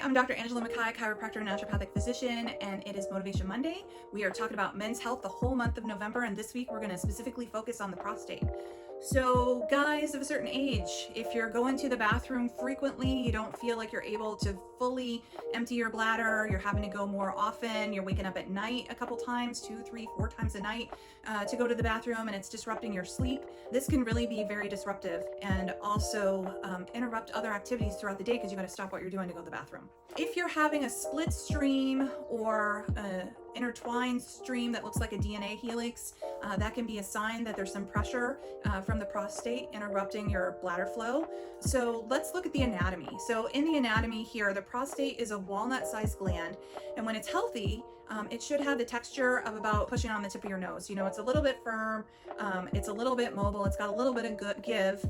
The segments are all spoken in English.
I'm Dr. Angela McKaye, chiropractor and naturopathic physician, and it is Motivation Monday. We are talking about men's health the whole month of November, and this week we're going to specifically focus on the prostate. So guys of a certain age, if you're going to the bathroom frequently, you don't feel like you're able to fully empty your bladder, you're having to go more often, you're waking up at night a couple times, 2, 3, 4 times a night to go to the bathroom, and it's disrupting your sleep. This can really be very disruptive and also interrupt other activities throughout the day because you got to stop what you're doing to go to the bathroom. If you're having a split stream or intertwined stream that looks like a DNA helix, that can be a sign that there's some pressure from the prostate interrupting your bladder flow. So let's look at the anatomy. So in the anatomy here, the prostate is a walnut-sized gland, and when it's healthy, it should have the texture of about pushing on the tip of your nose. You know, it's a little bit firm, it's a little bit mobile, it's got a little bit of good give,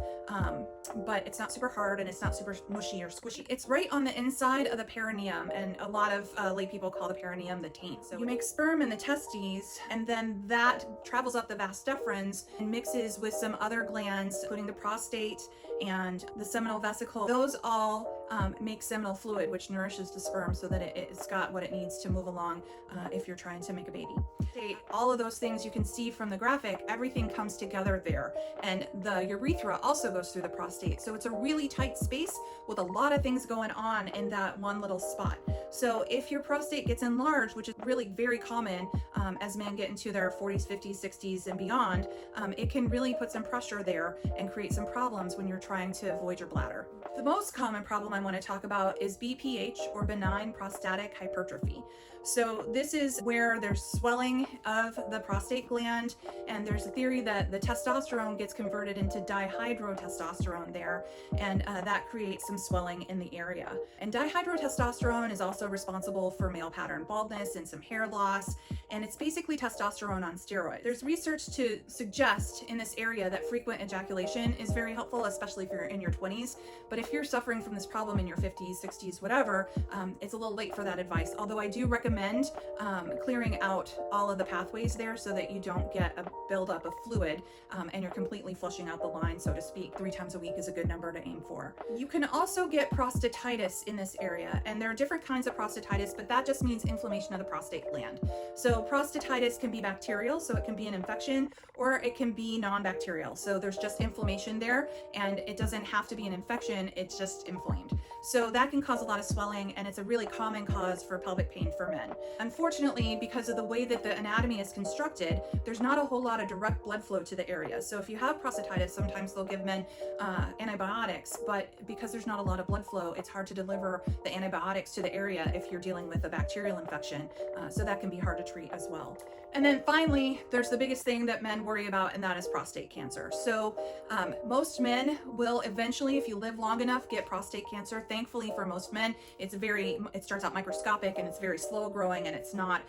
but it's not super hard and it's not super mushy or squishy. It's right on the inside of the perineum, and a lot of lay people call the perineum the taint. So you make sperm in the testes, and then that travels up the vas deferens and mixes with some other glands, including the prostate and the seminal vesicle. Those all make seminal fluid, which nourishes the sperm so that it's got what it needs to move along if you're trying to make a baby. All of those things you can see from the graphic, everything comes together there. And the urethra also goes through the prostate. So it's a really tight space with a lot of things going on in that one little spot. So if your prostate gets enlarged, which is really very common as men get into their 40s, 50s, 60s, and beyond, it can really put some pressure there and create some problems when you're trying to avoid your bladder. The most common problem I want to talk about is BPH, or benign prostatic hypertrophy. So this is where there's swelling of the prostate gland, and there's a theory that the testosterone gets converted into dihydrotestosterone there, and that creates some swelling in the area. And dihydrotestosterone is also responsible for male pattern baldness and some hair loss, and it's basically testosterone on steroids. There's research to suggest in this area that frequent ejaculation is very helpful, especially if you're in your 20s. But if you're suffering from this problem in your 50s, 60s, whatever, it's a little late for that advice. Although I do recommend clearing out all of the pathways there so that you don't get a buildup of fluid and you're completely flushing out the line, so to speak. 3 times a week is a good number to aim for. You can also get prostatitis in this area, and there are different kinds of prostatitis, but that just means inflammation of the prostate gland. So prostatitis can be bacterial, so it can be an infection, or it can be non-bacterial. So there's just inflammation there, and it doesn't have to be an infection, it's just inflamed. So that can cause a lot of swelling, and it's a really common cause for pelvic pain for men. Unfortunately, because of the way that the anatomy is constructed, there's not a whole lot of direct blood flow to the area. So if you have prostatitis, sometimes they'll give men antibiotics, but because there's not a lot of blood flow, it's hard to deliver the antibiotics to the area if you're dealing with a bacterial infection. So that can be hard to treat as well. And then finally, there's the biggest thing that men worry about, and that is prostate cancer. So most men will eventually, if you live long enough, get prostate cancer. Thankfully for most men, it starts out microscopic and it's very slow growing, and it's not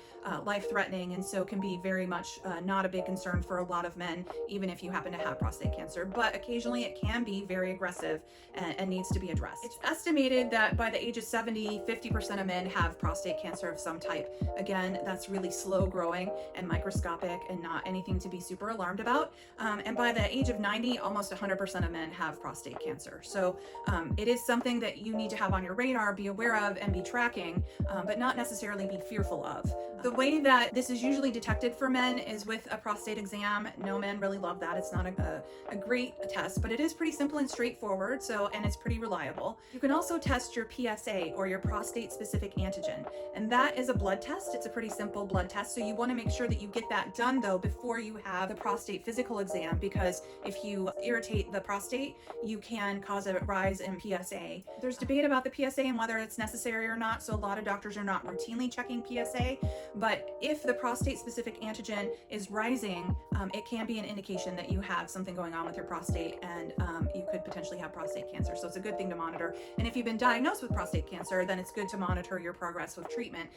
life-threatening, and so can be very much not a big concern for a lot of men, even if you happen to have prostate cancer. But occasionally it can be very aggressive and needs to be addressed. It's estimated that by the age of 70, 50% of men have prostate cancer of some type. Again, that's really slow growing and microscopic and not anything to be super alarmed about. And by the age of 90, almost 100% of men have prostate cancer. So it is something that you need to have on your radar, be aware of, and be tracking, but not necessarily be fearful of. The way that this is usually detected for men is with a prostate exam. No men really love that. It's not a great test, but it is pretty simple and straightforward, and it's pretty reliable. You can also test your PSA, or your prostate specific antigen, and that is a blood test. It's a pretty simple blood test, so you want to make sure that you get that done though before you have the prostate physical exam, because if you irritate the prostate, you can cause a rise in PSA. There's debate about the PSA and whether it's necessary or not, so a lot of doctors are not routinely checking PSA, but if the prostate specific antigen is rising, it can be an indication that you have something going on with your prostate, and you could potentially have prostate cancer. So it's a good thing to monitor. And if you've been diagnosed with prostate cancer, then it's good to monitor your progress with treatment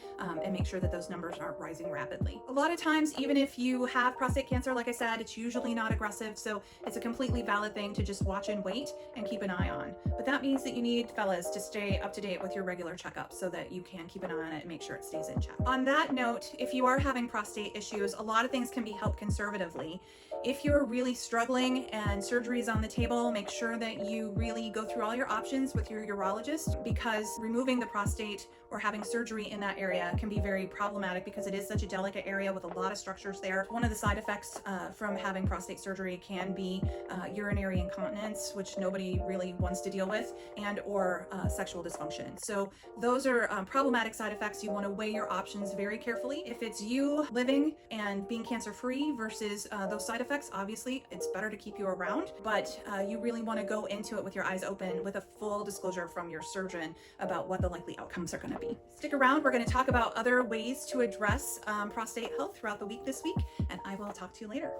and make sure that those numbers aren't rising rapidly. A lot of times, even if you have prostate cancer, like I said, it's usually not aggressive, so it's a completely valid thing to just watch and wait and keep an eye on. But that means that you need fellas, to stay up to date with your regular checkup so that you can keep an eye on it and make sure it stays in check. On that note, if you are having prostate issues, a lot of things can be helped conservatively. If you're really struggling and surgery is on the table, make sure that you really go through all your options with your urologist, because removing the prostate or having surgery in that area can be very problematic because it is such a delicate area with a lot of structures there. One of the side effects from having prostate surgery can be urinary incontinence, which nobody really wants to deal with, and or sexual dysfunction. So those are problematic side effects. You want to weigh your options very carefully. If it's you living and being cancer-free versus those side effects, obviously it's better to keep you around, but you really want to go into it with your eyes open with a full disclosure from your surgeon about what the likely outcomes are going to be. Stick around. We're going to talk about other ways to address prostate health throughout the week this week, and I will talk to you later.